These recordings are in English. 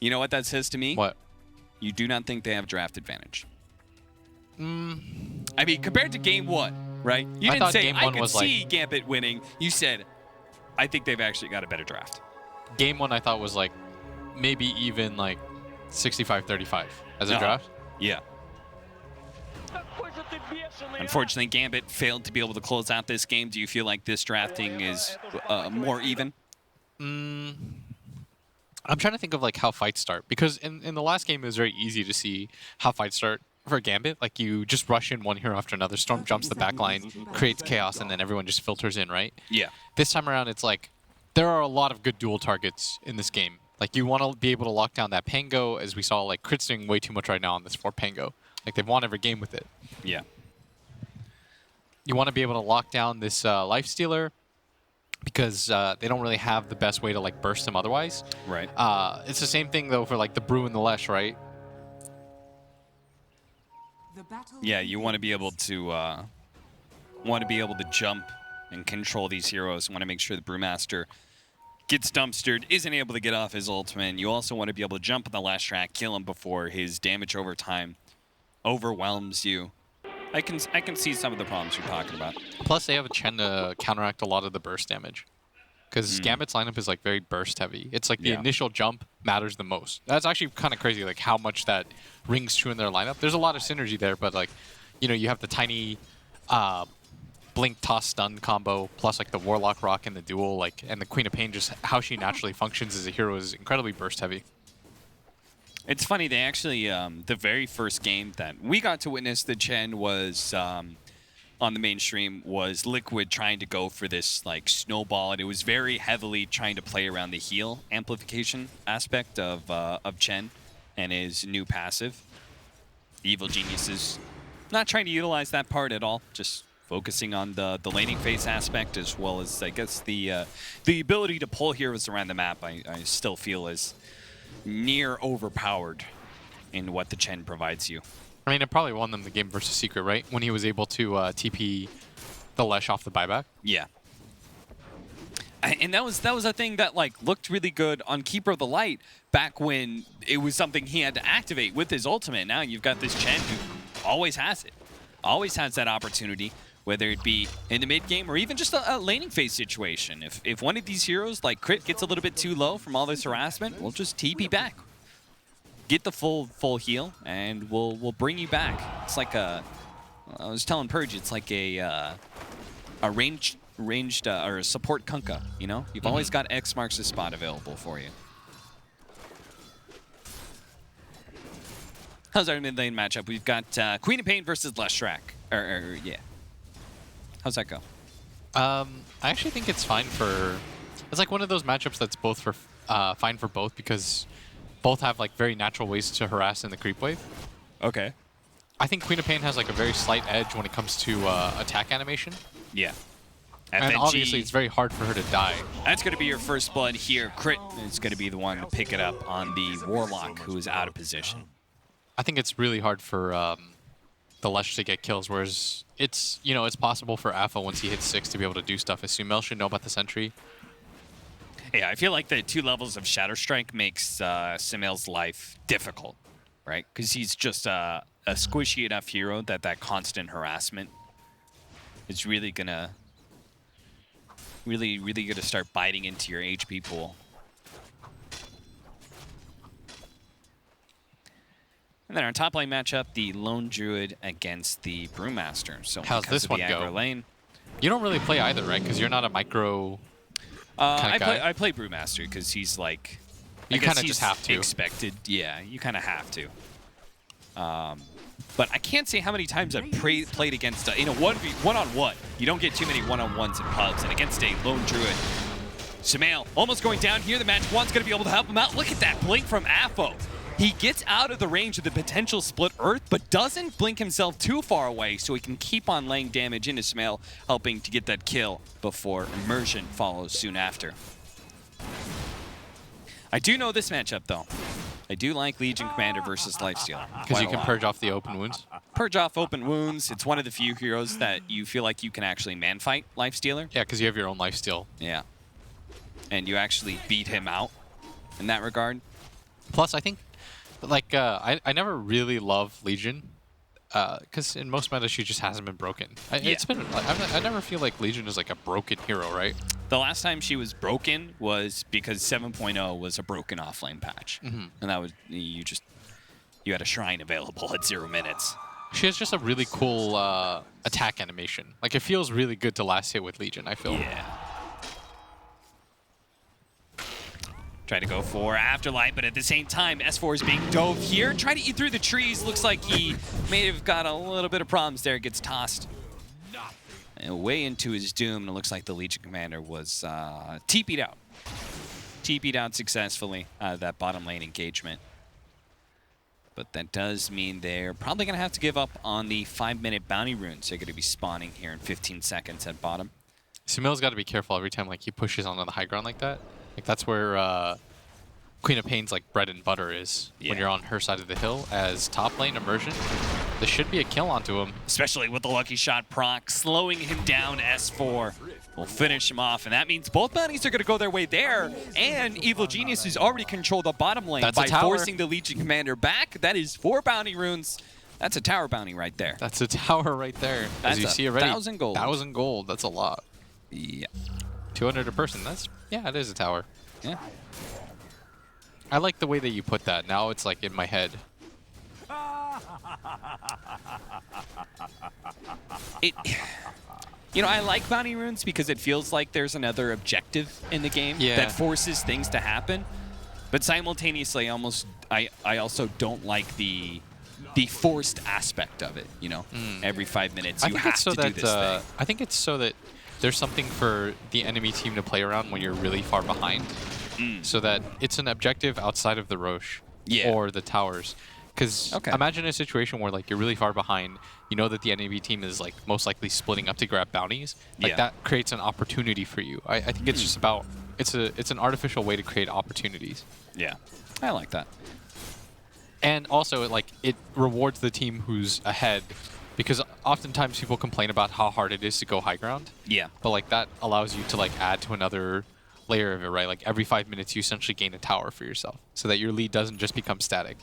You know what that says to me? What? You do not think they have draft advantage. I mean, compared to game 1, right? You didn't say, I could see Gambit winning. You said, I think they've actually got a better draft. Game 1 I thought was like maybe even like 65-35 as a draft. Yeah. Unfortunately, Gambit failed to be able to close out this game. Do you feel like this drafting is more even? I'm trying to think of like how fights start, because in the last game it was very easy to see how fights start for Gambit. Like you just rush in one hero after another, Storm jumps the back line, creates chaos, and then everyone just filters in, right? Yeah. This time around it's like there are a lot of good dual targets in this game. Like you want to be able to lock down that Pango, as we saw like Crit's doing way too much right now on this for Pango. Like they've won every game with it. Yeah. You want to be able to lock down this Lifestealer, because they don't really have the best way to like burst him otherwise. Right. It's the same thing though for like the Brew and the Lesh, right? Yeah, you want to be able to jump and control these heroes. You want to make sure the Brewmaster gets dumpstered, isn't able to get off his ultimate. You also want to be able to jump on the last track, kill him before his damage over time overwhelms you. I can see some of the problems you're talking about. Plus, they have a Chen to counteract a lot of the burst damage, because Gambit's lineup is like very burst heavy. It's like the initial jump matters the most. That's actually kind of crazy, like how much that rings true in their lineup. There's a lot of synergy there, but like, you know, you have the tiny blink toss stun combo, plus like the Warlock Rock in the duel, like, and the Queen of Pain, just how she naturally functions as a hero is incredibly burst heavy. It's funny, they actually, the very first game that we got to witness the Chen was on the mainstream was Liquid trying to go for this like snowball, and it was very heavily trying to play around the heal amplification aspect of Chen and his new passive. Evil Genius is not trying to utilize that part at all, just focusing on the laning phase aspect, as well as, I guess, the ability to pull heroes around the map. I still feel is near overpowered in what the Chen provides you. I mean, it probably won them the game versus Secret, right? When he was able to TP the Lesh off the buyback. Yeah. And that was a thing that like looked really good on Keeper of the Light back when it was something he had to activate with his ultimate. Now you've got this Chen who always has it. Always has that opportunity, whether it be in the mid game or even just a laning phase situation. If one of these heroes like Crit gets a little bit too low from all this harassment, we'll just TP back. Get the full heal, and we'll bring you back. It's like I was telling Purge, it's like a ranged or a support Kunkka. You know, you've always got X marks the spot available for you. How's our mid lane matchup? We've got Queen of Pain versus Leshrac. Yeah. How's that go? I actually think it's fine for. It's like one of those matchups that's both for fine for both, because both have like very natural ways to harass in the creep wave. Okay. I think Queen of Pain has like a very slight edge when it comes to attack animation. Yeah. And obviously it's very hard for her to die. That's going to be your first blood here. Crit is going to be the one to pick it up on the Warlock, who is out of position. I think it's really hard for the Lesh to get kills, whereas it's, you know, it's possible for Alpha once he hits 6 to be able to do stuff. As Sumail should know about the Sentry. Yeah, I feel like the 2 levels of Shadow Strike makes Sumail's life difficult, right? Because he's just a squishy enough hero that constant harassment is really gonna start biting into your HP pool. And then our top lane matchup, the Lone Druid against the Brewmaster. So how's this one go? Lane, you don't really play either, right? Because you're not a micro kind of guy. I play Brewmaster because he's like... You kind of just have to. Expected. Yeah, you kind of have to. But I can't say how many times I've played against in a one-on-one. You don't get too many one-on-ones in pubs, and against a Lone Druid. Sumail almost going down here. The match one's going to be able to help him out. Look at that blink from Afo. He gets out of the range of the potential split Earth, but doesn't blink himself too far away, so he can keep on laying damage into Sumail, helping to get that kill before Immersion follows soon after. I do know this matchup, though. I do like Legion Commander versus Lifestealer. Because you can purge off the open wounds? Purge off open wounds. It's one of the few heroes that you feel like you can actually man-fight Lifestealer. Yeah, because you have your own lifesteal. Yeah. And you actually beat him out in that regard. Plus, I think, like, I never really loved Legion, because in most meta she just hasn't been broken. It's been I never feel like Legion is like a broken hero, right? The last time she was broken was because 7.0 was a broken offlane patch, and that was you had a shrine available at 0 minutes. She has just a really cool attack animation. Like, it feels really good to last hit with Legion, I feel. Yeah. Try to go for Afterlight, but at the same time, S4 is being dove here. Trying to eat through the trees. Looks like he may have got a little bit of problems there. Gets tossed and way into his doom. And it looks like the Legion Commander was TP'd out. TP'd out successfully out of that bottom lane engagement. But that does mean they're probably going to have to give up on the 5-minute bounty runes. They're going to be spawning here in 15 seconds at bottom. Sumail's got to be careful every time like he pushes onto the high ground like that. Like, that's where Queen of Pain's like bread and butter is when you're on her side of the hill. As top lane immersion, there should be a kill onto him. Especially with the lucky shot proc, slowing him down. S4 will finish him off, and that means both bounties are going to go their way there. And Evil Genius has already controlled the bottom lane by forcing the Legion Commander back. That is 4 bounty runes. That's a tower bounty right there. That's a tower right there. That's as you see already, 1,000 gold. 1,000 gold. That's a lot. Yeah. 200 a person. Yeah, it is a tower. Yeah. I like the way that you put that. Now it's like in my head. You know, I like bounty runes because it feels like there's another objective in the game that forces things to happen. But simultaneously, I also don't like the forced aspect of it. You know, every 5 minutes you have to do this thing. I think it's so that there's something for the enemy team to play around when you're really far behind, so that it's an objective outside of the Roche or the towers. Because imagine a situation where like you're really far behind, you know that the enemy team is like most likely splitting up to grab bounties. Like that creates an opportunity for you. I think it's just about it's an artificial way to create opportunities. Yeah, I like that. And also like it rewards the team who's ahead. Because oftentimes people complain about how hard it is to go high ground. Yeah. But like that allows you to like add to another layer of it, right? Like every 5 minutes you essentially gain a tower for yourself so that your lead doesn't just become static.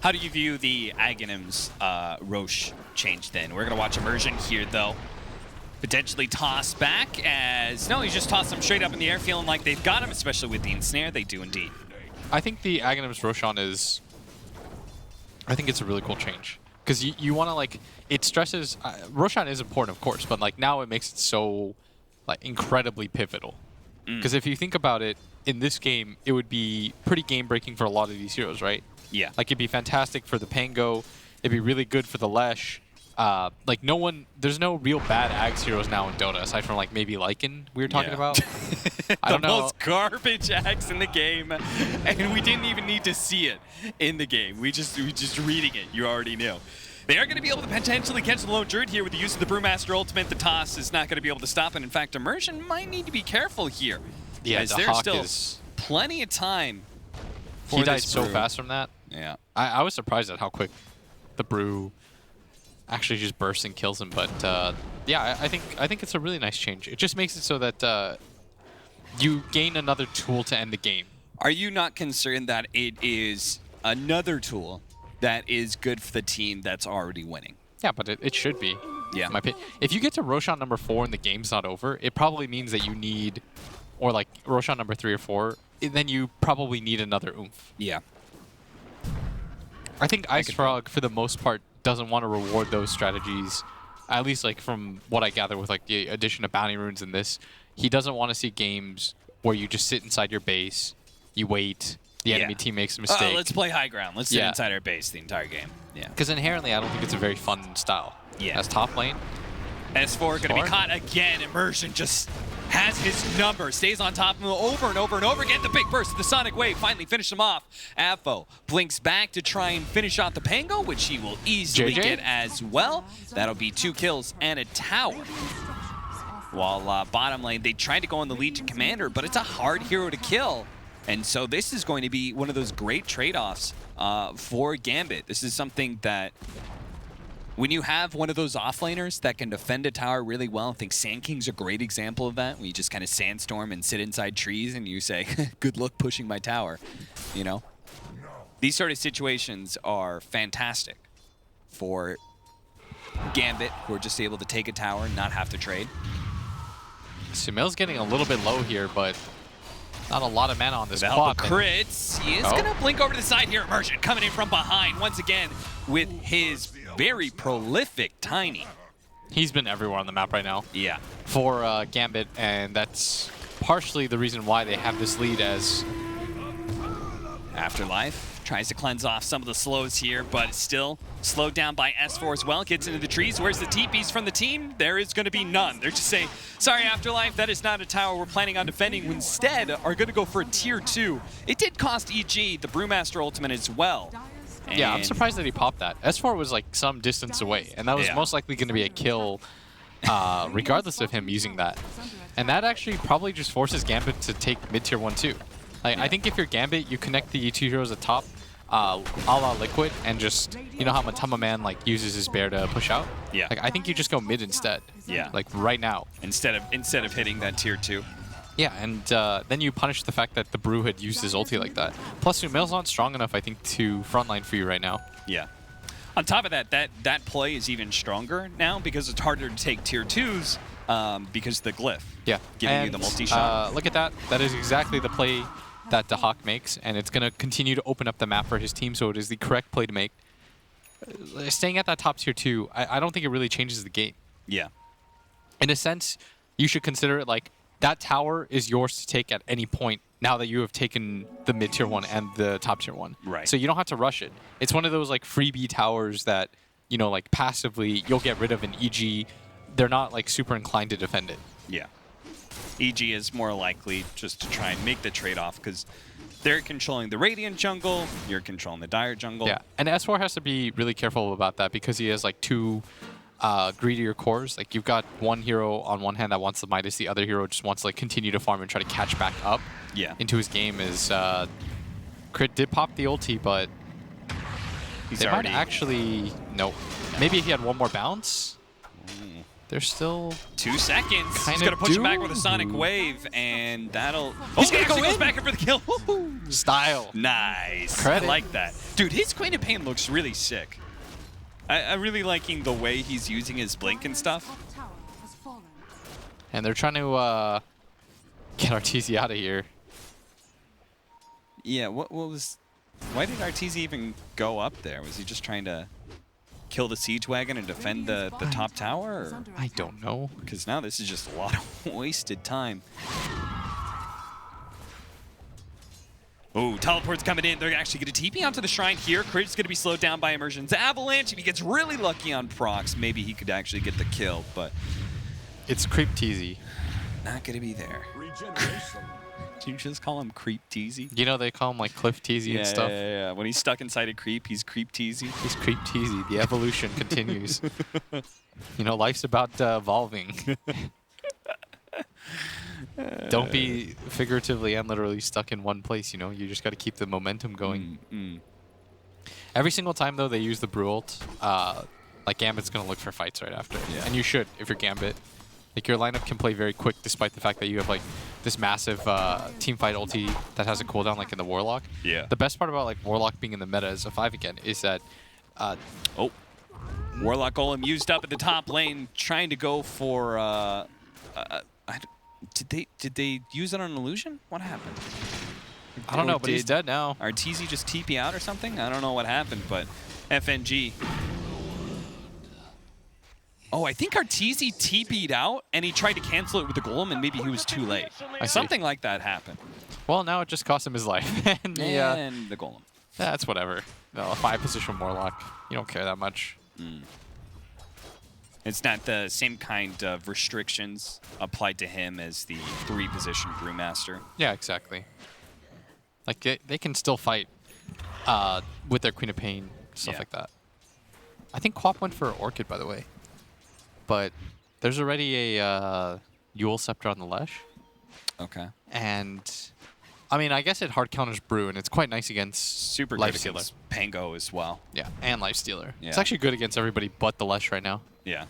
How do you view the Aghanim's Roche change then? We're going to watch immersion here though. Potentially toss back as... No, he just tossed them straight up in the air feeling like they've got him, especially with the ensnare. They do indeed. I think the Aghanim's Roshan is... I think it's a really cool change. Because you want to, like, it stresses... Roshan is important, of course, but, like, now it makes it so, like, incredibly pivotal. Because if you think about it, in this game, it would be pretty game-breaking for a lot of these heroes, right? Yeah. Like, it'd be fantastic for the Pango. It'd be really good for the Lesh. Like, there's no real bad Ags heroes now in Dota, aside from, like, maybe Lycan we were talking about. I don't know. The most garbage Ags in the game, and we didn't even need to see it in the game. We just reading it, you already knew. They are going to be able to potentially catch the Lone Druid here with the use of the Brewmaster Ultimate. The toss is not going to be able to stop it. In fact, Immersion might need to be careful here. Yeah, as the there's Hawk still is... plenty of time for He died so fast from that. Yeah. I was surprised at how quick the Brew actually just bursts and kills him. But yeah, I think it's a really nice change. It just makes it so that you gain another tool to end the game. Are you not concerned that it is another tool that is good for the team that's already winning? Yeah, but it should be. Yeah. If you get to Roshan number 4 and the game's not over, it probably means that you need, or like Roshan number 3 or 4, then you probably need another oomph. Yeah. I think Ice Frog, for the most part, doesn't want to reward those strategies, at least like from what I gather with like the addition of bounty runes in this. He doesn't want to see games where you just sit inside your base, you wait, the enemy team makes a mistake. Let's play high ground. Let's sit inside our base the entire game. Yeah. Because inherently, I don't think it's a very fun style. Yeah. As top lane. S4 going to be caught again. Immersion just has his number. Stays on top of him over and over and over again. The big burst of the Sonic Wave finally finished him off. Avo blinks back to try and finish off the Pango, which he will easily get as well. That'll be 2 kills and a tower. While bottom lane, they tried to go on the Legion Commander, but it's a hard hero to kill. And so this is going to be one of those great trade-offs for Gambit. This is something that when you have one of those offlaners that can defend a tower really well, I think Sand King's a great example of that, when you just kind of sandstorm and sit inside trees and you say, good luck pushing my tower, you know? These sort of situations are fantastic for Gambit, who are just able to take a tower and not have to trade. Sumail's getting a little bit low here, but not a lot of mana on this With the help quad. of crits, he is going to blink over to the side here. Immersion coming in from behind once again with his very prolific Tiny. He's been everywhere on the map right now. Yeah. For Gambit, and that's partially the reason why they have this lead as Afterlife tries to cleanse off some of the slows here, but it's still slowed down by S4 as well. Gets into the trees. Where's the TPs from the team? There is going to be none. They're just saying, sorry, Afterlife, that is not a tower we're planning on defending. Instead, are going to go for a tier 2. It did cost EG the Brewmaster ultimate as well. Yeah, I'm surprised that he popped that. S4 was like some distance away, and that was Yeah. most likely going to be a kill regardless of him using that. And that actually probably just forces Gambit to take mid-tier 1 too. Like, I think if you're Gambit, you connect the 2 heroes at top, a la Liquid, and just, you know how Matama Man like uses his bear to push out? Yeah. Like, I think you just go mid instead. Yeah. Like right now. Instead of hitting that tier 2. Yeah, and then you punish the fact that the Brew had used his ulti like that. Plus, Sumail's not strong enough, I think, to frontline for you right now. Yeah. On top of that, that play is even stronger now because it's harder to take tier 2s because of the glyph. Yeah. Giving you the multi-shot. Look at that. That is exactly the play that Dahak makes, and it's going to continue to open up the map for his team, so it is the correct play to make. Staying at that top tier 2, I don't think it really changes the game. Yeah. In a sense, you should consider it like that tower is yours to take at any point now that you have taken the mid-tier 1 and the top-tier 1. Right. So you don't have to rush it. It's one of those like freebie towers that, you know, like passively you'll get rid of an EG. They're not like super inclined to defend it. Yeah. EG is more likely just to try and make the trade-off because they're controlling the Radiant jungle, you're controlling the Dire jungle. Yeah, and S4 has to be really careful about that because he has like 2 greedier cores. Like you've got one hero on one hand that wants the Midas, the other hero just wants to like continue to farm and try to catch back up into his game. Is Crit did pop the ulti, but they might actually nope. Maybe if he had one more bounce. There's still 2 seconds. Kinda He's gonna push him back do. with a Sonic Wave, and that'll. He's he gonna go actually goes in. back in for the kill. style. Nice. Credit. I like that, dude. His Queen of Pain looks really sick. I'm really liking the way he's using his blink and stuff. And they're trying to get RTZ out of here. Yeah. What was? Why did Arteezy even go up there? Was he just trying to kill the siege wagon and defend the top tower? I don't know. Because now this is just a lot of wasted time. Oh, teleport's coming in. They're actually going to TP onto the shrine here. Crit's going to be slowed down by Immersion's Avalanche. If he gets really lucky on procs, maybe he could actually get the kill, but It's Creep Teasy. not going to be there. Did you just call him Creep Teasy? You know they call him like Cliff Teasy and stuff. Yeah. When he's stuck inside a creep, he's Creep Teasy. He's Creep Teasy. The evolution continues. You know, life's about evolving. Don't be figuratively and literally stuck in one place, you know? You just got to keep the momentum going. Every single time, though, they use the Brew ult, like Gambit's going to look for fights right after. Yeah. And you should, if you're Gambit. Like, your lineup can play very quick despite the fact that you have, like, this massive team fight ulti that has a cooldown, like in the Warlock. Yeah. The best part about, like, Warlock being in the meta as a 5 again is that... Warlock Golem used up at the top lane, trying to go for... Did they use it on illusion? What happened? I don't know, but he's Did dead now. Arteezy just TP out or something? I don't know what happened, but FNG. Oh, I think Arteezy TP'd out, and he tried to cancel it with the Golem, and maybe he was too late. I see. Something like that happened. Well, now it just cost him his life. and And the Golem. that's whatever. No, a 5-position Warlock. You don't care that much. It's not the same kind of restrictions applied to him as the 3-position Brewmaster. Yeah, exactly. Like, they can still fight with their Queen of Pain, stuff like that. I think Quap went for Orchid, by the way. But there's already a Yule Scepter on the Lesh. Okay. And, I mean, I guess it hard counters Brew, and it's quite nice against Super good Lifestealer. against Pango as well. Yeah, and Lifestealer. Yeah. It's actually good against everybody but the Lesh right now. Yeah.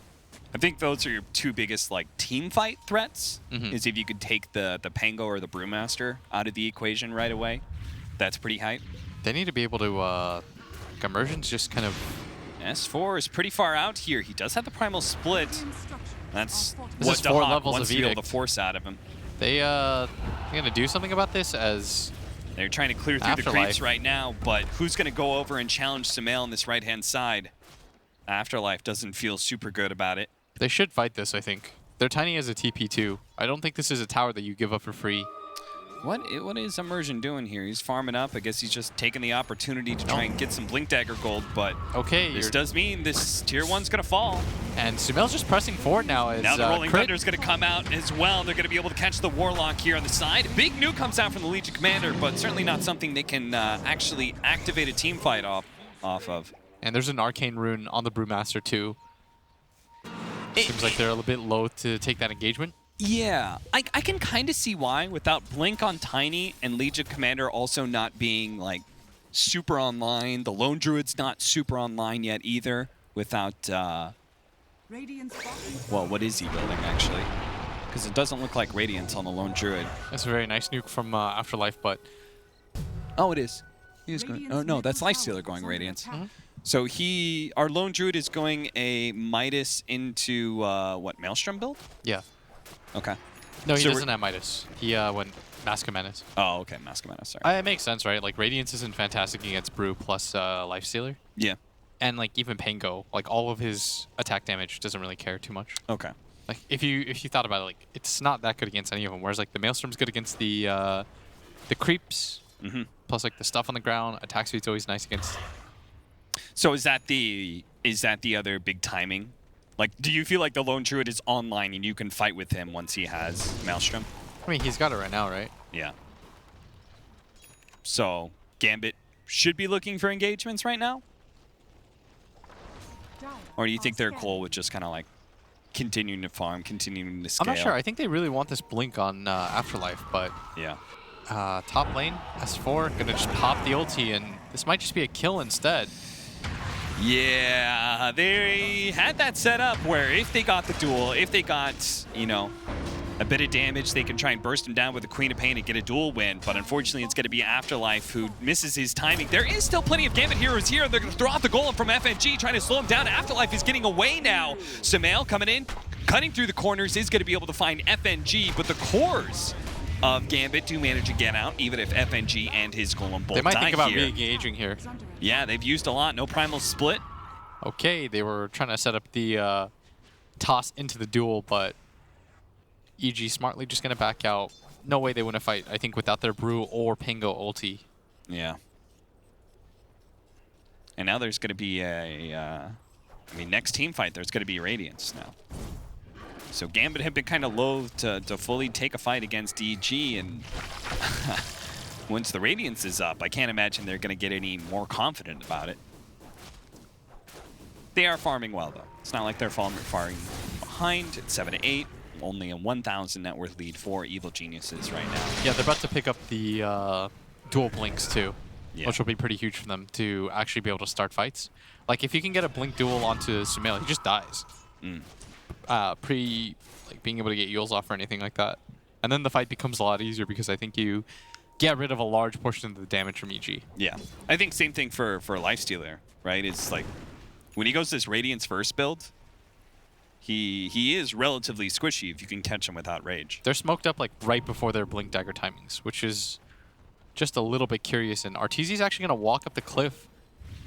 I think those are your 2 biggest like team fight threats. Mhm. Is if you could take the Pango or the Brewmaster out of the equation right away. That's pretty hype. They need to be able to, Immersion's just kind of... S4 is pretty far out here. He does have the primal split. That's what is 4 Dahak levels wants of to be able Edict. to force out of him. They're going to do something about this as... They're trying to clear through the Afterlife. creeps right now, but who's going to go over and challenge Sumail on this right-hand side? Afterlife doesn't feel super good about it. They should fight this, I think. They're tiny as a TP2. I don't think this is a tower that you give up for free. What is Immersion doing here? He's farming up. I guess he's just taking the opportunity to try and get some Blink Dagger gold, but Okay, this does mean this tier 1's going to fall. and Sumail's just pressing forward now as Now the Rolling Crit. Thunder's going to come out as well. They're going to be able to catch the Warlock here on the side. Big nuke comes out from the Legion Commander, but certainly not something they can actually activate a team fight off of. And there's an Arcane Rune on the Brewmaster too. Seems like they're a little bit loath to take that engagement. Yeah, I can kind of see why, without Blink on Tiny and Legion Commander also not being like super online. The Lone Druid's not super online yet either. Without, well, what is he building actually? Because it doesn't look like Radiance on the Lone Druid. That's a very nice nuke from Afterlife, but Oh, it is. He is going. Oh no, that's Lifestealer going Radiance. So our Lone Druid is going a Midas into what, Maelstrom build? yeah. Okay. No, he So doesn't have Midas. He went Mask of Menace. Oh, okay, Mask of Menace, sorry. It makes sense, right? Like Radiance isn't fantastic against Brew plus Lifestealer. Yeah. And like even Pango, like all of his attack damage doesn't really care too much. Okay. Like if you thought about it, like it's not that good against any of them. Whereas like the Maelstrom's good against the creeps, plus like the stuff on the ground. Attack speed's always nice against. So is that the other big timing? Like, do you feel like the Lone Druid is online and you can fight with him once he has Maelstrom? I mean, he's got it right now, right? Yeah. So Gambit should be looking for engagements right now? Or do you think they're cool with just kind of like continuing to farm, continuing to scale? I'm not sure. I think they really want this Blink on Afterlife, but Yeah. top lane, S4, gonna just pop the ulti, and this might just be a kill instead. Yeah, they had that set up where if they got the duel, if they got, you know, a bit of damage, they can try and burst him down with the Queen of Pain and get a duel win. But unfortunately, it's going to be Afterlife who misses his timing. There is still plenty of Gamut heroes here. They're going to throw out the golem from FNG, trying to slow him down. Afterlife is getting away now. Sumail coming in, cutting through the corners, is going to be able to find FNG, but the cores of Gambit do manage to get out, even if FNG and his golem both They might die think about here. re-engaging here. Yeah, they've used a lot. No primal split. Okay, they were trying to set up the toss into the duel, but EG smartly just going to back out. No way they win a fight, I think, without their Brew or Pingo ulti. Yeah. And now there's going to be I mean, next team fight, there's going to be Radiance now. So Gambit have been kind of loath to fully take a fight against EG, and once the Radiance is up, I can't imagine they're going to get any more confident about it. They are farming well, though. It's not like they're falling behind. It's 7-8, only a 1,000 net worth lead for Evil Geniuses right now. Yeah, they're about to pick up the dual blinks too, Yeah. which will be pretty huge for them to actually be able to start fights. Like if you can get a blink duel onto Sumail, he just dies. Like being able to get Yules off or anything like that. And then the fight becomes a lot easier because I think you get rid of a large portion of the damage from EG. Yeah, I think same thing for Lifestealer, right? It's like when he goes this Radiance first build, he is relatively squishy if you can catch him without rage. They're smoked up like right before their blink dagger timings, which is just a little bit curious. And Arteezy's actually going to walk up the cliff.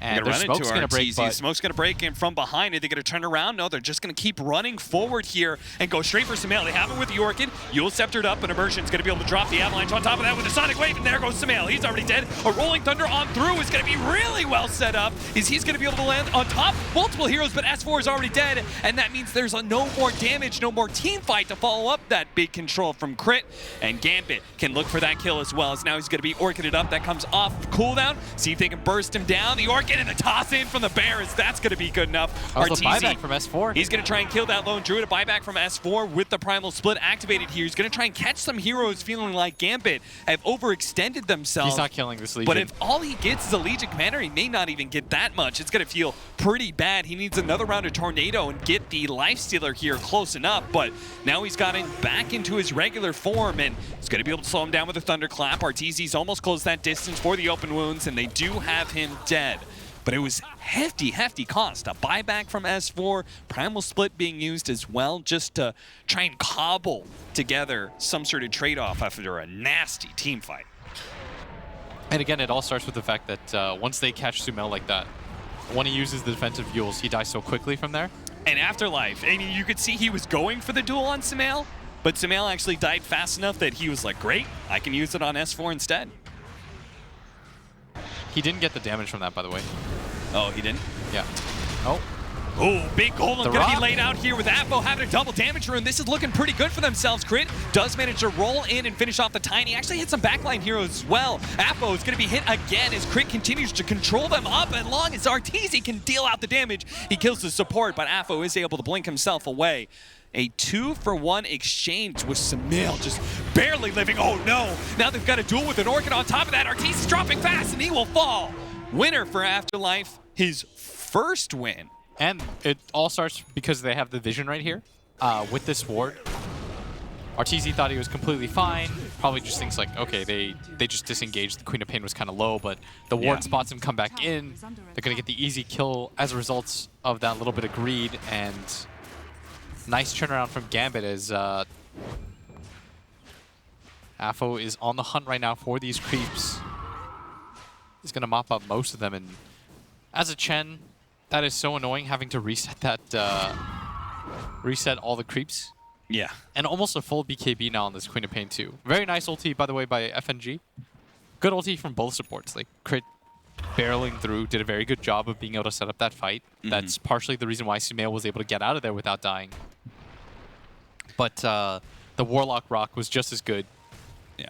And their smoke's going to break, but Smoke's going to break in from behind. Are they going to turn around? No, they're just going to keep running forward here and go straight for Sumail. They have him with the Orchid. Yule sceptered up, and Immersion's going to be able to drop the Avalanche on top of that with the Sonic Wave, and there goes Sumail. He's already dead. A Rolling Thunder on through is going to be really well set up. He's going to be able to land on top multiple heroes, but S4 is already dead, and that means there's no more damage, no more team fight to follow up that big control from Crit, and Gambit can look for that kill as well, as now he's going to be Orchided up. That comes off cooldown. See if they can burst him down. The Orchid market, and the toss in from the Bears. That's going to be good enough. Also buyback from S4. He's going to try and kill that lone Druid. A buyback from S4 with the Primal Split activated here. He's going to try and catch some heroes feeling like Gambit have overextended themselves. He's not killing this Legion. But if all he gets is a Legion Commander, he may not even get that much. It's going to feel pretty bad. He needs another round of Tornado and get the Lifestealer here close enough. But now he's gotten back into his regular form, and he's going to be able to slow him down with a Thunderclap. Arteezy's almost closed that distance for the open wounds, and they do have him dead. But it was hefty cost. A buyback from S4, Primal Split being used as well just to try and cobble together some sort of trade-off after a nasty team fight. And again, it all starts with the fact that once they catch Sumail like that, when he uses the defensive Yules, he dies so quickly from there. And Afterlife, and you could see he was going for the duel on Sumail, but Sumail actually died fast enough that he was like, great, I can use it on S4 instead. He didn't get the damage from that, by the way. Oh, he didn't? Yeah. Oh. Oh, big golem The gonna rock. be laid out here with Apo having a double damage rune. This is looking pretty good for themselves. Crit does manage to roll in and finish off the Tiny. Actually hit some backline heroes as well. Apo is gonna be hit again as Crit continues to control them up, and long as Arteezy can deal out the damage, he kills the support, but Apo is able to blink himself away. A 2-for-1 exchange with Sumail just barely living. Oh no, now they've got a duel with an Orchid on top of that. Arteezy's dropping fast and he will fall. Winner for Afterlife, his first win. And it all starts because they have the vision right here with this ward. Arteezy thought he was completely fine. Probably just thinks like, okay, they just disengaged. The Queen of Pain was kind of low, but the ward spots him come back in. They're going to get the easy kill as a result of that little bit of greed. And nice turnaround from Gambit as Afo is on the hunt right now for these creeps. He's going to mop up most of them. And as a Chen, that is so annoying having to reset that, reset all the creeps. Yeah. And almost a full BKB now on this Queen of Pain too. Very nice ulti, by the way, by FNG. Good ulti from both supports. Like, Crit barreling through, did a very good job of being able to set up that fight. That's partially the reason why Sumail was able to get out of there without dying. But the Warlock Rock was just as good. Yeah.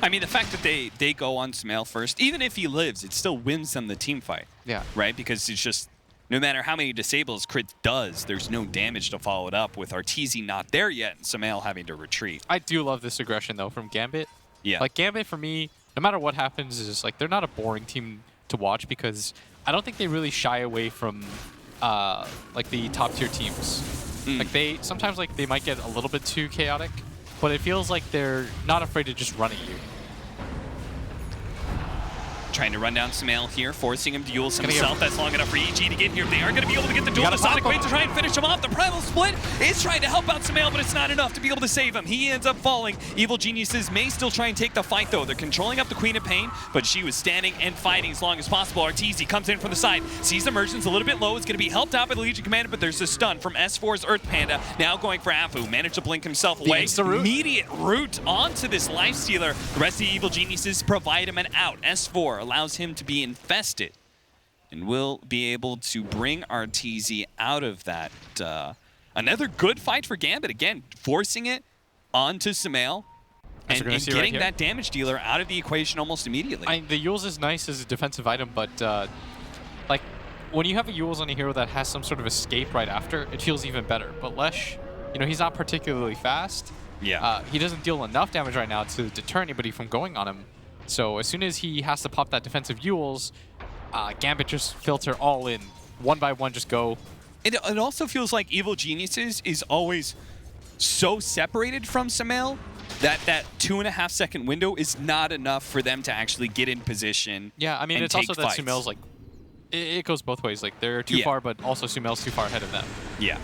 I mean, the fact that they go on Sumail first, even if he lives, it still wins them the team fight. Yeah. Right? Because it's just, no matter how many disables Crit does, there's no damage to follow it up with Arteezy not there yet and Sumail having to retreat. I do love this aggression, though, from Gambit. Yeah. Like, Gambit, for me, no matter what happens, is like, they're not a boring team to watch because I don't think they really shy away from, like, the top-tier teams. Like, sometimes, like, they might get a little bit too chaotic, but it feels like they're not afraid to just run at you. Trying to run down Sumail here, forcing him to Yules himself. That's long enough for EG to get here. They are going to be able to get the duel. The Sonic Wave to try and finish him off. The Primal Split is trying to help out Sumail, but it's not enough to be able to save him. He ends up falling. Evil Geniuses may still try and take the fight, though. They're controlling up the Queen of Pain, but she was standing and fighting as long as possible. Arteezy comes in from the side, sees Immersion's a little bit low. It's going to be helped out by the Legion Commander, but there's a stun from S4's Earth Panda. Now going for Afu. Managed to blink himself away. Immediate root onto this Lifestealer. The rest of the Evil Geniuses provide him an out. S4 allows him to be infested and will be able to bring Arteezy out of that. Another good fight for Gambit. Again, forcing it onto Sumail and getting that damage dealer out of the equation almost immediately. The Yules is nice as a defensive item, but like when you have a Yules on a hero that has some sort of escape right after, it feels even better. But Lesh, you know, he's not particularly fast. Yeah. He doesn't deal enough damage right now to deter anybody from going on him. So as soon as he has to pop that defensive Yules, Gambit just filter all in. One by one, just go. It also feels like Evil Geniuses is always so separated from Sumail that 2.5 second window is not enough for them to actually get in position. Yeah, I mean, it's also that Sumail's like, it goes both ways. Like, they're too far, but also Sumail's too far ahead of them. Yeah.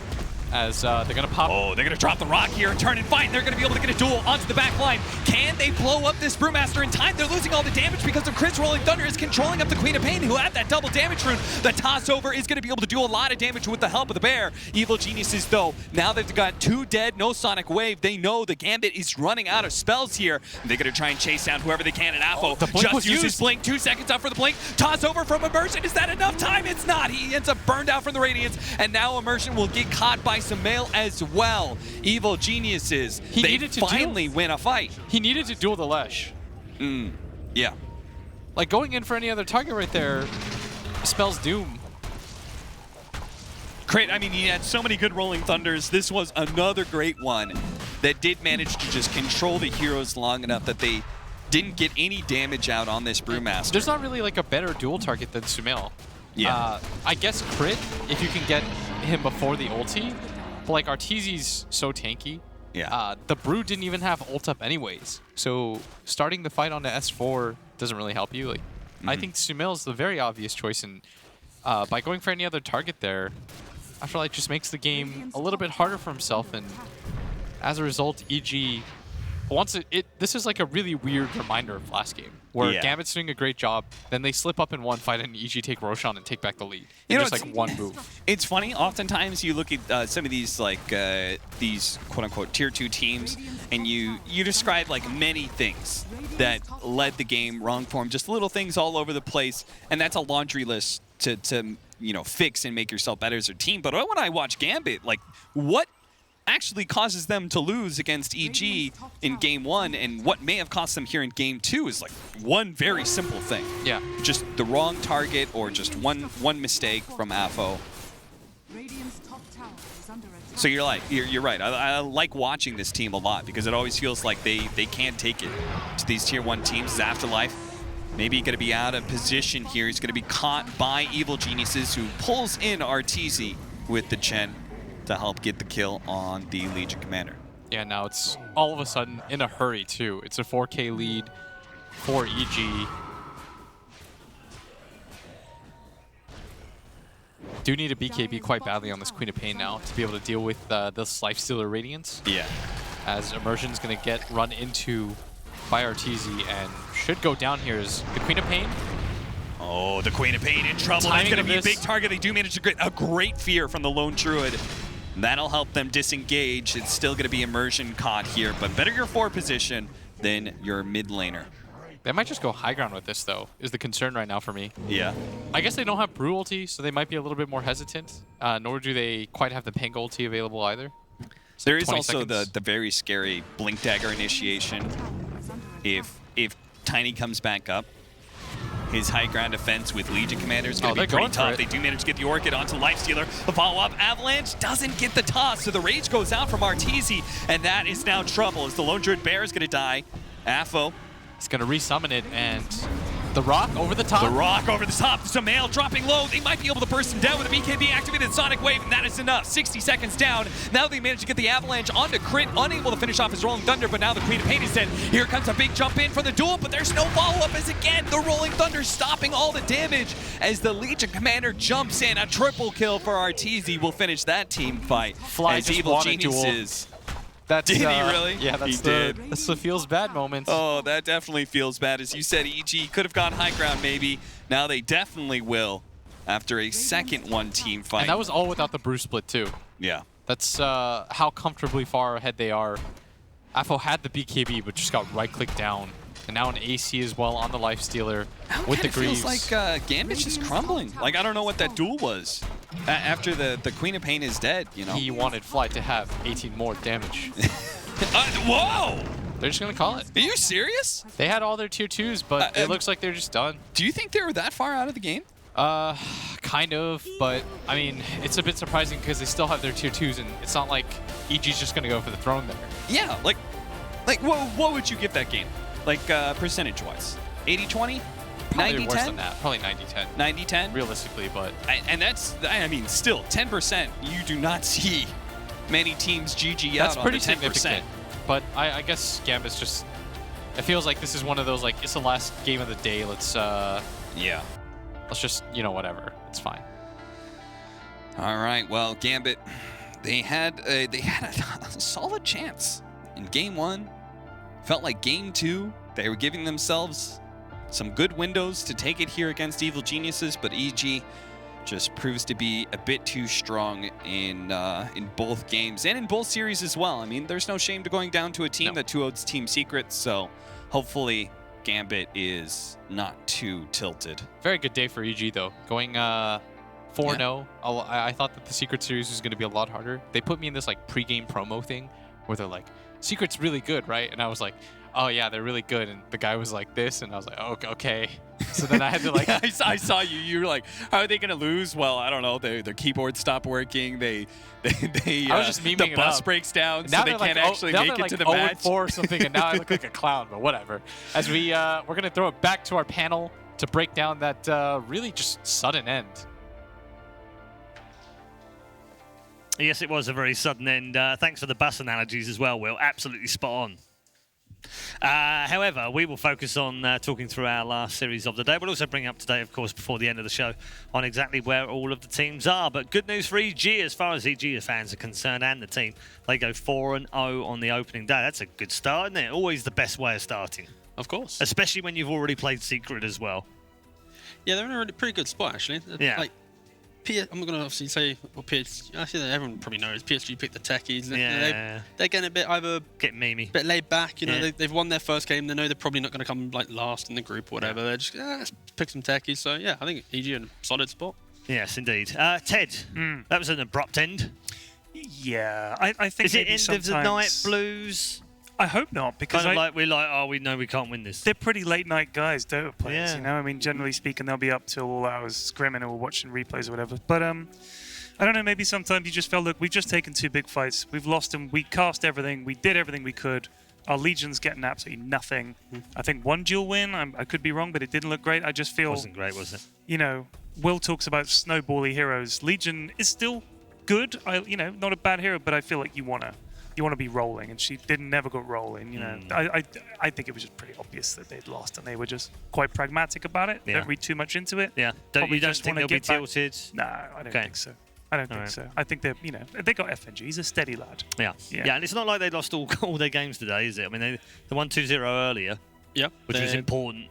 As they're going to pop. Oh, they're going to drop the rock here and turn and fight. They're going to be able to get a duel onto the back line. Can they blow up this Brewmaster in time? They're losing all the damage because of Chris Rolling Thunder is controlling up the Queen of Pain, who had that double damage rune. The toss over is going to be able to do a lot of damage with the help of the bear. Evil Geniuses, though, now they've got 2 dead, no Sonic Wave. They know the Gambit is running out of spells here. They're going to try and chase down whoever they can. And Apo just uses Blink. 2 seconds up for the Blink. Toss over from Immersion. Is that enough time? It's not. He ends up burned out from the Radiance. And now Immersion will get caught by Sumail as well. Evil Geniuses, they finally win a fight. He needed to duel the Lesh. Yeah. Like, going in for any other target right there, spells doom. Great. I mean, he had so many good Rolling Thunders. This was another great one that did manage to just control the heroes long enough that they didn't get any damage out on this Brewmaster. There's not really like a better dual target than Sumail. Yeah. I guess crit if you can get him before the ulti, but like Arteezy's so tanky. Yeah. The Brew didn't even have ult up anyways, so starting the fight on the S4 doesn't really help you. Like, I think Sumail is the very obvious choice, and by going for any other target there, I feel like just makes the game a little bit harder for himself, and as a result, EG wants it. This is like a really weird reminder of last game, where Gamit's doing a great job, then they slip up in one fight and EG take Roshan and take back the lead. You know, just like one move. It's funny. Oftentimes you look at some of these like these quote-unquote tier 2 teams, and you describe like many things that led the game wrong for them, just little things all over the place, and that's a laundry list to you know, fix and make yourself better as a team. But when I watch Gambit, like, what actually causes them to lose against EG in game 1 and what may have cost them here in game 2 is like one very simple thing. Yeah. Just the wrong target or just one mistake from AFO. So you're right. I like watching this team a lot because it always feels like they can take it to these tier 1 teams. Afterlife maybe going to be out of position here. He's going to be caught by Evil Geniuses, who pulls in Arteezy with the Chen to help get the kill on the Legion Commander. Yeah, now it's all of a sudden in a hurry, too. It's a 4K lead for EG. Do need a BKB quite badly on this Queen of Pain now to be able to deal with this Lifestealer Radiance. Yeah. As Immersion's going to get run into by Arteezy and should go down here is the Queen of Pain. Oh, the Queen of Pain in trouble. That's going to be a big target. They do manage to get a great fear from the Lone Druid. That'll help them disengage. It's still going to be Immersion caught here, but better your 4 position than your mid laner. They might just go high ground with this, though, is the concern right now for me. Yeah. I guess they don't have Brew ulti, so they might be a little bit more hesitant, nor do they quite have the Pang ulti available either. So there is also the very scary Blink Dagger initiation. If Tiny comes back up, his high ground defense with Legion Commander is going to be pretty tough. They do manage to get the Orchid onto Lifestealer. The follow-up Avalanche doesn't get the toss, so the Rage goes out from Arteezy, and that is now trouble as the Lone Druid Bear is going to die. AFO. It's going to resummon it, and the Rock over the top. The Rock over the top. Sumail dropping low. They might be able to burst him down with a BKB activated Sonic Wave, and that is enough. 60 seconds down. Now they manage to get the Avalanche onto Crit, unable to finish off his Rolling Thunder, but now the Queen of Pain is dead. Here comes a big jump in from the duel, but there's no follow-up as again the Rolling Thunder stopping all the damage as the Legion Commander jumps in. A triple kill for Arteezy will finish that team fight. Fly as just Evil won a Geniuses. That's, did he really? Yeah, that's the feels bad moment. Oh, that definitely feels bad. As you said, EG could have gone high ground maybe. Now they definitely will after a second one-team fight. And that was all without the Brew split, too. Yeah. That's how comfortably far ahead they are. AFO had the BKB, but just got right-clicked down. And now an AC as well on the Lifestealer with the Greaves. Feels like Gambit's just crumbling. Like, I don't know what that duel was. After the Queen of Pain is dead, you know? He wanted Fly to have 18 more damage. Whoa! They're just going to call it. Are you serious? They had all their tier 2s, but it looks like they're just done. Do you think they were that far out of the game? Kind of, but I mean, it's a bit surprising because they still have their tier 2s, and it's not like EG's just going to go for the throne there. Yeah, like what would you give that game? Like, percentage-wise? 80-20? 90-10? Worse than that. Probably 90-10. 90-10? Realistically, but... And that's, I mean, still, 10%. You do not see many teams GG that's out pretty on the 10%. Significant. But I guess Gambit's just... It feels like this is one of those, like, it's the last game of the day. Let's, yeah. Let's just, you know, whatever. It's fine. All right, well, Gambit, they had a solid chance in game 1. Felt like game 2, they were giving themselves some good windows to take it here against Evil Geniuses, but EG just proves to be a bit too strong in both games and in both series as well. I mean, there's no shame to going down to a team that 2-0's Team Secret, so hopefully Gambit is not too tilted. Very good day for EG, though. Going 4-0. Yeah. I thought that the Secret series was going to be a lot harder. They put me in this like pre-game promo thing where they're like, Secret's really good, right? And I was like, oh yeah, they're really good. And the guy was like this, and I was like, oh, okay. So then I had to like, I saw you. You were like, how are they gonna lose? Well, I don't know. Their keyboard stopped working. They I was just memeing the it bus up. breaks down, Now so they they're can't like, actually now make they're it to like the 0 match. and 4 or something, and now I look like a clown. But whatever. As we're gonna throw it back to our panel to break down that really just sudden end. Yes, it was a very sudden end. Thanks for the bus analogies as well, Will. Absolutely spot on. However, we will focus on talking through our last series of the day. We'll also bring up today, of course, before the end of the show, on exactly where all of the teams are. But good news for EG as far as EG fans are concerned and the team. They go 4-0 on the opening day. That's a good start, isn't it? Always the best way of starting. Of course. Especially when you've already played Secret as well. Yeah, they're in a really pretty good spot, actually. Yeah. Like, I'm going to obviously say what PSG. Actually, everyone probably knows PSG picked the techies. Yeah. They're getting a bit Get memey. bit laid back. You know, Yeah. they've won their first game. They know they're probably not going to come like last in the group or whatever. Yeah. They're just let's pick some techies. So yeah, I think EG in a solid spot. Yes, indeed. Ted, that was an abrupt end. Yeah, I think Is it maybe end of the night sometimes- blues? I hope not, because Kind of like we're like, oh, we know we can't win this. they're pretty late night guys, Dota players. Yeah. You know, I mean, generally speaking, they'll be up till all hours scrimming or watching replays or whatever. But I don't know. Maybe sometimes you just felt, look, we've just taken 2 big fights. We've lost them. We cast everything. We did everything we could. Our Legion's getting absolutely nothing. I think 1 duel win. I could be wrong, but it didn't look great. I just feel, Wasn't great, was it? you know, Will talks about snowbally heroes. Legion is still good. Not a bad hero, but I feel like you wanna be rolling, and she never got rolling. You know, I think it was just pretty obvious that they'd lost, and they were just quite pragmatic about it. Yeah. Don't read too much into it. Yeah. Probably You don't just think wanna they'll be get back- tilted? No, I don't Okay. think so. I don't think Alright. so. I think they got FNG. He's a steady lad. Yeah. Yeah. Yeah, and it's not like they lost all their games today, is it? I mean, they won 2-0 earlier, Yeah, which was important.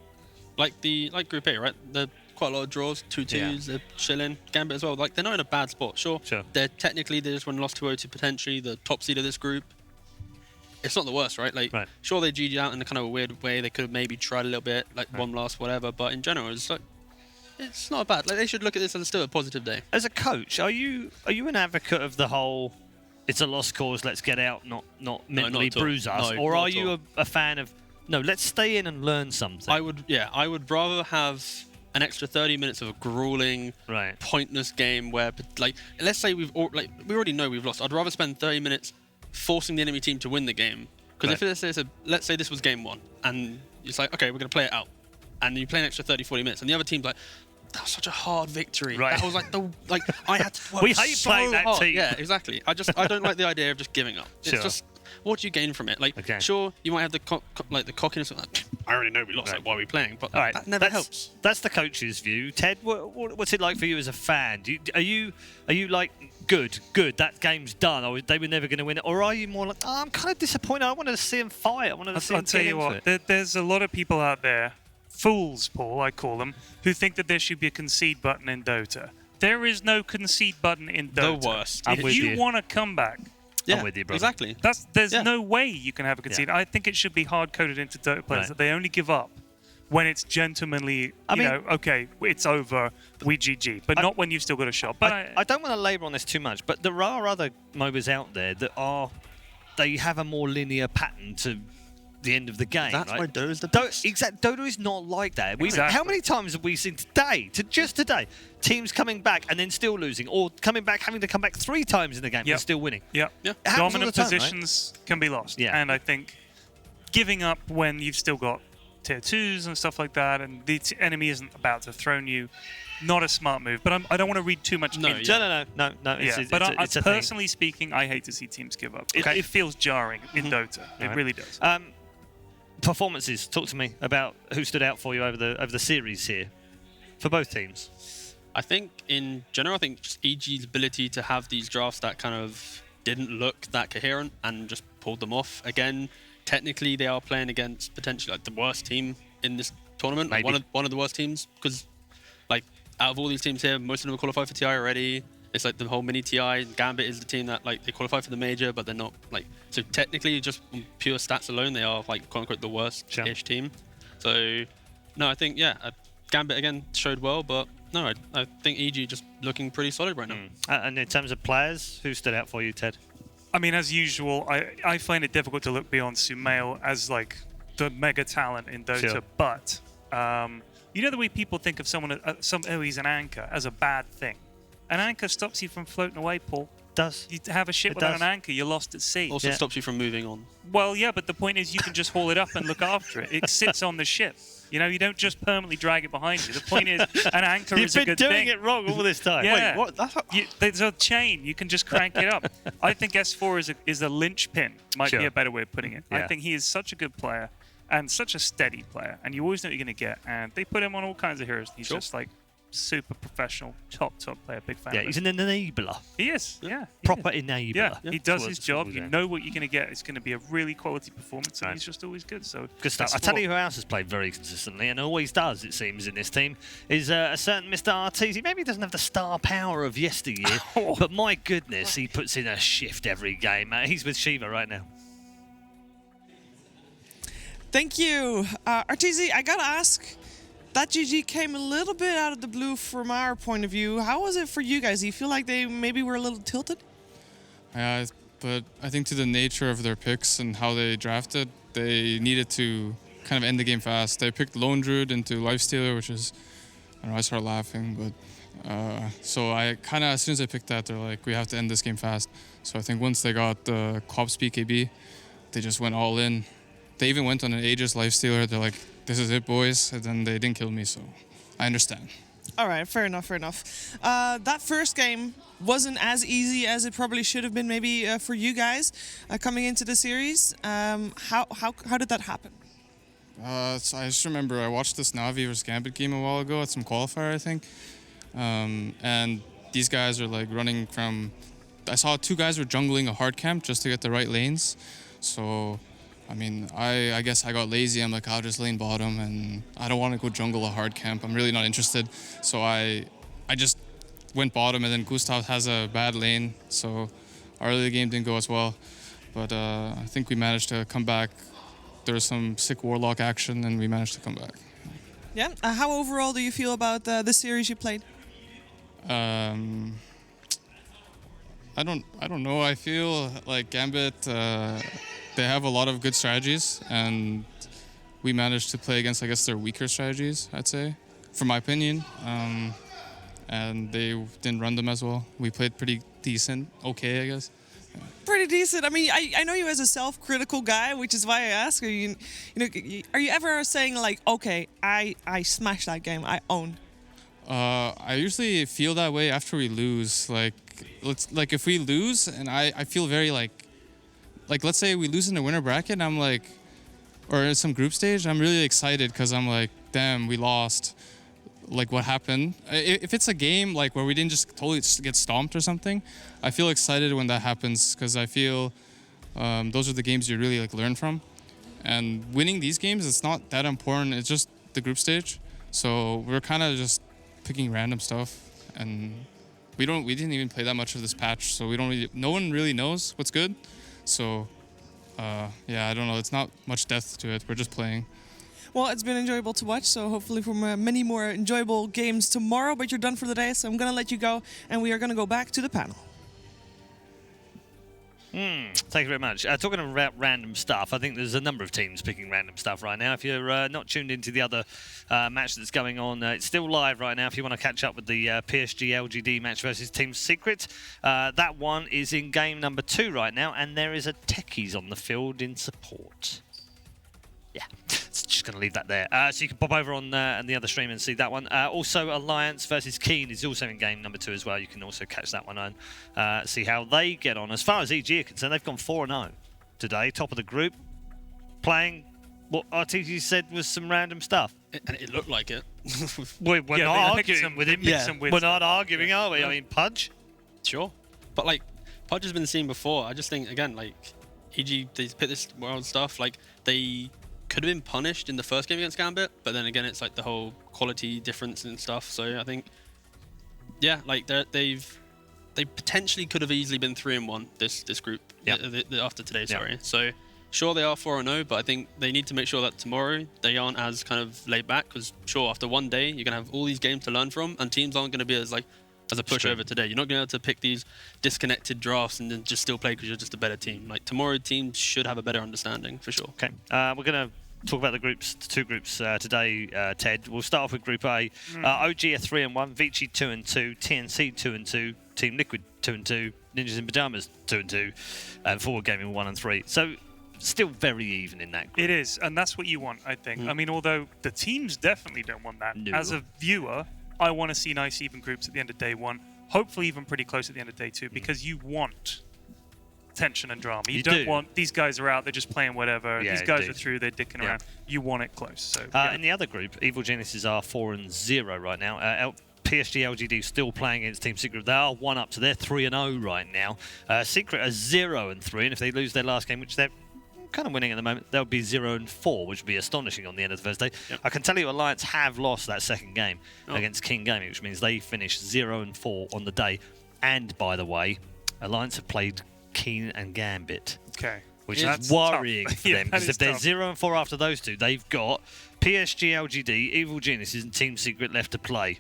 like Group A, right? They're quite a lot of draws, 2-2s. They're chilling. Gambit as well. Like they're not in a bad spot. Sure. They just won lost 2-0 to potentially the top seed of this group. It's not the worst, right? Like, Right. sure they GG out in a kind of a weird way. They could have maybe tried a little bit, like one last whatever. But in general, it's like it's not bad. Like they should look at this as still a positive day. As a coach, are you an advocate of the whole it's a lost cause, let's get out, not mentally not at all. bruise us? No, or not are at you all. a fan of, no, let's stay in and learn something? I would rather have an extra 30 minutes of a grueling, Right. pointless game where, like, let's say we already know we've lost. I'd rather spend 30 minutes forcing the enemy team to win the game. Because if let's say this was game 1, and it's like, okay, we're going to play it out. And you play an extra 30, 40 minutes, and the other team's like, that was such a hard victory. Right. That was like I had to work We hate so playing that hard. team. Yeah, exactly. I don't like the idea of just giving up. It's Sure. just, what do you gain from it? Like, Okay. sure, you might have the cockiness of like, I already know we lost. Right. Like, why are we playing? But All right, that never helps. That's the coach's view. Ted, what's it like for you as a fan? Are you like good? That game's done. Or they were never going to win it, or are you more like, oh, I'm kind of disappointed. I wanted to see him fight. I wanted to see I'll him tell get you into what. it. There's a lot of people out there, fools, Paul, I call them, who think that there should be a concede button in Dota. There is no concede button in The Dota. worst. I'm If with you you. want to come back, Yeah, with you, brother. exactly. there's Yeah. no way you can have a concede. I think it should be hard coded into Dota players Right. that they only give up when it's gentlemanly. I mean- Okay, it's over, we GG, but not when you've still got a shot. But I don't want to labour on this too much, but there are other MOBAs out there that they have a more linear pattern to the end of the game. That's right? why Dota's the best. Dota is not like that. Exactly. How many times have we seen today, teams coming back and then still losing, or coming back having to come back 3 times in the game Yep. and still winning? yeah, Yeah. It happens all dominant the time, right? positions can be lost. Yeah. And I think giving up when you've still got tier 2s and stuff like that, and the enemy isn't about to throne you, not a smart move. But I don't want to read too much No, into yeah. No. Yeah, It's, but it's a thing. personally speaking, I hate to see teams give up. Okay. It feels jarring in Dota. It Alright. really does. Performances. Talk to me about who stood out for you over the series here, for both teams. I think in general, just EG's ability to have these drafts that kind of didn't look that coherent and just pulled them off. Again, technically they are playing against potentially like the worst team in this tournament, like Maybe. one of the worst teams, because like out of all these teams here, most of them are qualified for TI already. It's like the whole mini TI. Gambit is the team that like they qualify for the major, but they're not like, so technically just on pure stats alone, they are like quote unquote the worst-ish team. So no, I think Gambit again showed well, but no, I think EG just looking pretty solid right now. And in terms of players, who stood out for you, Ted? I mean, as usual, I find it difficult to look beyond Sumail as like the mega talent in Dota, Sure. but you know the way people think of someone, he's an anchor, as a bad thing. An anchor stops you from floating away, Paul. Does. You have a ship It without does. an anchor, you're lost at sea. Also stops you from moving on. Well, yeah, but the point is you can just haul it up and look after it. It sits on the ship. You know, you don't just permanently drag it behind you. The point is an anchor is a You've been good doing thing. it wrong all this time. Yeah. Wait, what? That's There's a chain. You can just crank it up. I think S4 is a linchpin. Might be Sure. a better way of putting it. I Yeah. think he is such a good player and such a steady player, and you always know what you're going to get. And they put him on all kinds of heroes. He's just like super professional, top player. Big fan. Yeah, of he's him. an enabler. He is. Yeah. he Proper is. enabler. Yeah, he That's does what his it's job. called, You yeah. know what you're going to get. It's going to be a really quality performance, and Right. he's just always good. So Good stuff. I S4. tell you who else has played very consistently and always does, it seems, in this team is a certain Mr. Arteezy. Maybe he doesn't have the star power of yesteryear, but my goodness, he puts in a shift every game. He's with Shiva right now. Thank you. Arteezy, I gotta ask, that GG came a little bit out of the blue from our point of view. How was it for you guys? Do you feel like they maybe were a little tilted? Yeah, but I think to the nature of their picks and how they drafted, they needed to kind of end the game fast. They picked Lone Druid into Lifestealer, which is, I don't know, I started laughing, but so I kind of, as soon as I picked that, they're like, we have to end this game fast. So I think once they got the Quab's BKB, they just went all in. They even went on an Aegis Lifestealer. They're like, this is it, boys. And then they didn't kill me, so I understand. All right, fair enough, fair enough. That first game wasn't as easy as it probably should have been maybe for you guys coming into the series. How did that happen? So I just remember I watched this Navi vs Gambit game a while ago at some qualifier, I think. And these guys are like running from... I saw two guys were jungling a hard camp just to get the right lanes. So, I mean, I guess I got lazy. I'm like, I'll just lane bottom, and I don't want to go jungle a hard camp. I'm really not interested. So I just went bottom, and then Gustav has a bad lane. So our early game didn't go as well. But I think we managed to come back. There was some sick Warlock action, and we managed to come back. Yeah. How overall do you feel about the series you played? I don't know. I feel like Gambit, they have a lot of good strategies, and we managed to play against, I guess, their weaker strategies, I'd say, from my opinion. And they didn't run them as well. We played pretty decent, okay, I guess. Pretty decent. I mean, I know you as a self-critical guy, which is why I ask. Are you ever saying like, okay, I smashed that game, I own? I usually feel that way after we lose. Like if we lose, and I feel very like let's say we lose in the winner bracket, and I'm like, or in some group stage, I'm really excited because I'm like, damn, we lost. Like, what happened? If it's a game like where we didn't just totally get stomped or something, I feel excited when that happens because I feel those are the games you really like learn from. And winning these games, it's not that important. It's just the group stage. So we're kind of just picking random stuff, and we didn't even play that much of this patch, so no one really knows what's good. So yeah, I don't know. It's not much depth to it. We're just playing. Well, it's been enjoyable to watch, so hopefully for many more enjoyable games tomorrow, but you're done for the day, so I'm going to let you go, and we are going to go back to the panel. Thank you very much. Talking about random stuff, I think there's a number of teams picking random stuff right now. If you're not tuned into the other match that's going on, it's still live right now. If you want to catch up with the PSG LGD match versus Team Secret, that one is in game number 2 right now, and there is a Techies on the field in support. Yeah, just going to leave that there. So you can pop over on the other stream and see that one. Also, Alliance versus Keen is also in game number 2 as well. You can also catch that one on, see how they get on. As far as EG are concerned, they've gone 4-0 today, top of the group, playing what RTG said was some random stuff. And it looked like it. We're Yeah, not they picked arguing some- with they him. picked some weird We're stuff. not arguing, are we? I mean, Pudge? Sure. But like, Pudge has been seen before. I just think, again, like, EG, they pick this world stuff. Like, they could have been punished in the first game against Gambit, but then again, it's like the whole quality difference and stuff. So I think, yeah, like they potentially could have easily been 3-1 this group. Yeah. After today, Yeah. sorry. So sure they are 4-0, but I think they need to make sure that tomorrow they aren't as kind of laid back, because sure, after one day you're gonna have all these games to learn from, and teams aren't gonna be as a pushover today. You're not going to be able to pick these disconnected drafts and then just still play because you're just a better team. Like, tomorrow, teams should have a better understanding, for sure. Okay, we're going to talk about the two groups today, Ted. We'll start off with Group A. OG are 3-1, Vici 2-2, TNC 2-2, Team Liquid 2-2, Ninjas in Pajamas 2-2, and Forward Gaming 1-3. So still very even in that group. It is, and that's what you want, I think. I mean, although the teams definitely don't want that. No. As a viewer, I want to see nice even groups at the end of day one. Hopefully even pretty close at the end of day two, because you want tension and drama. You don't want these guys are out, they're just playing whatever. Yeah, these guys are through, they're dicking around. You want it close. So in the other group, Evil Geniuses are 4-0 right now. PSG LGD still playing against Team Secret. They are 1 up, so they're 3-0 right now. Secret are 0-3, and if they lose their last game, which they're kind of winning at the moment, they'll be 0-4, which would be astonishing on the end of the first day. I can tell you Alliance have lost that second game against King Gaming, which means they finished 0-4 on the day. And by the way, Alliance have played Keen and Gambit. Okay. Which is worrying for them, because if they're tough. 0-4 after those two, they've got PSG LGD, Evil Geniuses, and Team Secret left to play.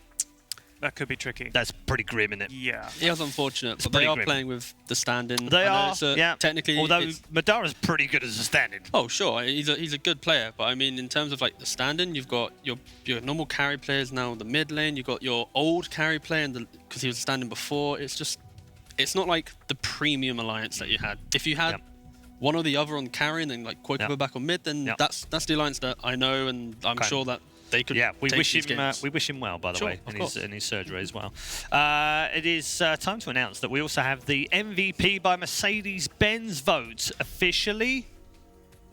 That could be tricky. That's pretty grim, isn't it? Yeah. It was unfortunate, It's but they are pretty grim. playing with the stand-in. They I know are, it's a- yeah. Technically, Although it's- Madara's pretty good as a stand-in. Oh, sure, he's a good player, but I mean, in terms of like the stand-in, you've got your normal carry players now in the mid lane. You've got your old carry player, because he was standing before. It's not like the premium alliance that you had. If you had one or the other on carry and then like Quokeeper back on mid, then that's the alliance that I know, and I'm sure that they could. Yeah, we take wish these him. games. We wish him well, by the Sure, way, of in his surgery as well. It is time to announce that we also have the MVP by Mercedes-Benz votes officially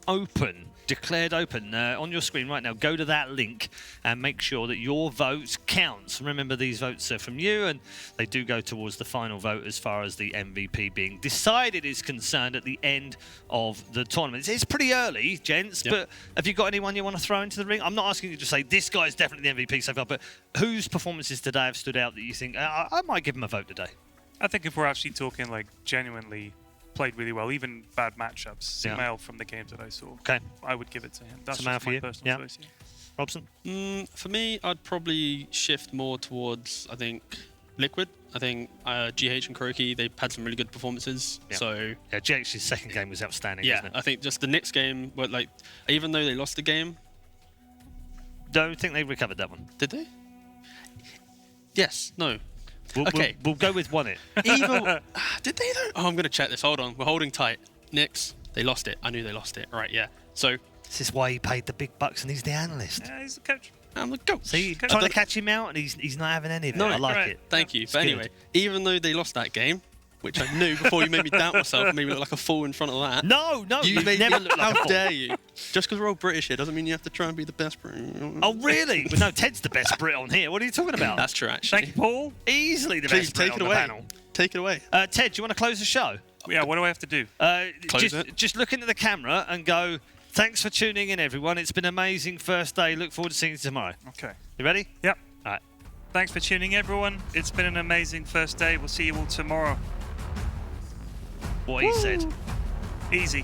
open, declared open on your screen right now. Go to that link and make sure that your vote counts. Remember, these votes are from you, and they do go towards the final vote as far as the MVP being decided is concerned at the end of the tournament. It's pretty early, gents, but have you got anyone you want to throw into the ring? I'm not asking you to say this guy's definitely the MVP so far, but whose performances today have stood out that you think I might give him a vote today? I think if we're actually talking like genuinely played really well, even bad matchups, Samael from the games that I saw, I would give it to him. That's Samael just for my you? personal choice. Robson? For me, I'd probably shift more towards, I think, Liquid. I think GH and Kroki, they've had some really good performances. So GH's second game was outstanding, yeah, wasn't it? I think just the next game, but like, even though they lost the game, don't think they recovered that one. did they? Yes. No. We'll go with one it. Even did they though? Oh, I'm gonna check this. Hold on. We're holding tight. Knicks, they lost it. I knew they lost it. Right. Yeah. So This is why he paid the big bucks and he's the analyst. Yeah, he's the coach. I'm the coach. See, trying to catch him out and he's not having any of it. No, I like right. it. Thank you. It's But good. anyway, even though they lost that game, which I knew before you made me doubt myself, made me look like a fool in front of that. No, You made never me, look like a how fool. dare you? Just because we're all British here doesn't mean you have to try and be the best Brit. Oh, really? But no, Ted's the best Brit on here. What are you talking about? That's true, actually. Thank you, Paul. Easily the Please best Brit take it on away. the panel. Take it away. Ted, do you want to close the show? Yeah, what do I have to do? Close it. Just look into the camera and go, thanks for tuning in, everyone. It's been an amazing first day. Look forward to seeing you tomorrow. Okay. You ready? Yep. All right. Thanks for tuning in, everyone. It's been an amazing first day. We'll see you all tomorrow. What he said. Easy.